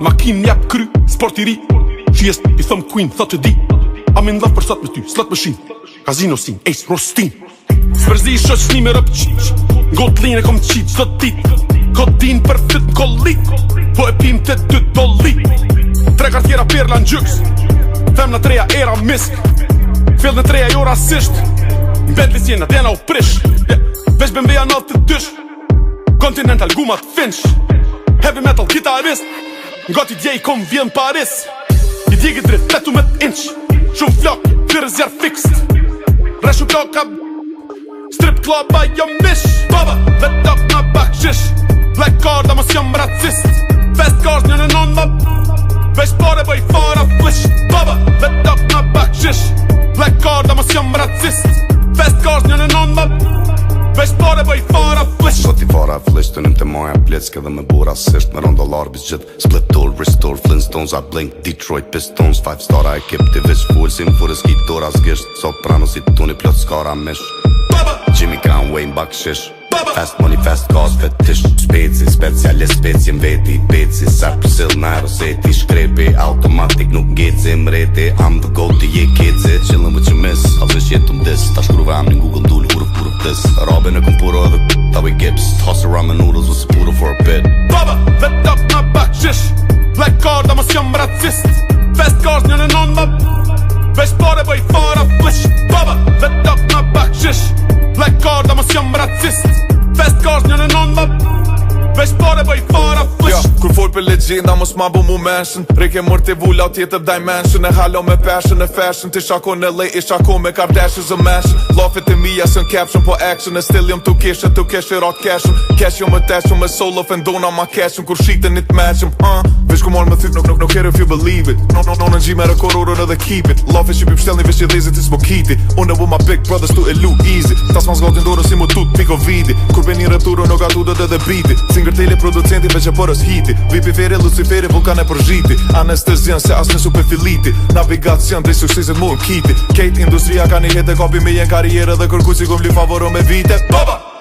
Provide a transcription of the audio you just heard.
Makin jap kry, sport I ri Qies I thëm Queen, thot që di I'm in love për sot me ty, slot machine Casino scene, Ace Rostin Spërzi shoqni me rëp qiq Got linë e kom qiq, zot tit Kodin për fit në kollit Po e pim të dy dollit Tre kartjera perla në gjyks Femna treja era misk Fill në treja jo rasisht Bentley sjena dena u prish Vesh BMW-ja 92 Continental gumat finch Heavy metal gitarist Ngati djej kom vjen Paris I djegi dritt 18 inch Shumë flok, kërës jarë fixt Reshu kloka Strip club a jam mish Baba, vet up na bakshish Black card a mos jam racist Fast cars një në non ma Vesh pare bëj fara flish Baba, vet up na bakshish Black card a mos jam racist Fast cars një në non ma Vesh pare bëj fara flish Sot I fara flish të nëm të moja plecke dhe me bura sisht Me ron dollar bis gjith Split tour, restore, Flintstones I blink, Detroit Pistons 5 star I kip të vish full Sim furës ki tora zgisht Soprano si tuni plot skara mish Jimmy Conway në bakshish Fast money, fast cars, fetish Speci, specialist, speci m'veti Peci, sarpësill në aeroseti Shkrepi, automatik, nuk ngeci Mreti, I'm the goat, ti je keci Chillin' with your miss, avrish jetu m'dis Ta shkruve am një Google ndull, huruf this Robin e kum puro edhe ta we gips Toss ramen noodles, was puro for a bit Baba, vet up na bakshish Black card, a mos jam racist Fast cars një në non ma Vesh pare bëj fara flish Baba, vet up na bakshish Black card, a mos jam racist Fast cars një në non ma Vesh pare bëj fara flish Kur fol për legenda mos ma bu mu mention Rike mër t'i vulla o tjetër dimension E halo me passion e fashion Ti shako në lej, I shako me Kardashians e mansion Lofit e mija sën caption po action E still jom tu kishe rat cashon Cash jom e tashon me soul of endona ma cashon Kur shiten it matchum Vish ku marrë me thyt nuk care if you believe it No në gjime rekororën edhe keep it Lofit që pi pështelni vish që dhezit is mo kiti Unë with my big brothers to elu easy Tas ma zgatin dore si mu tut piko vidi Kur beni returën nuk adudet edhe biti Singerteli producenti veç e përës hiti Vipi feri, Luciferi, vulkane për zhiti Anestezion se as në super filiti Navigacion dhe suksesit mu në kiti Kate industria ka një jetë e kapi me jen karriere Dhe kërku si kum li favoro me vite Baba!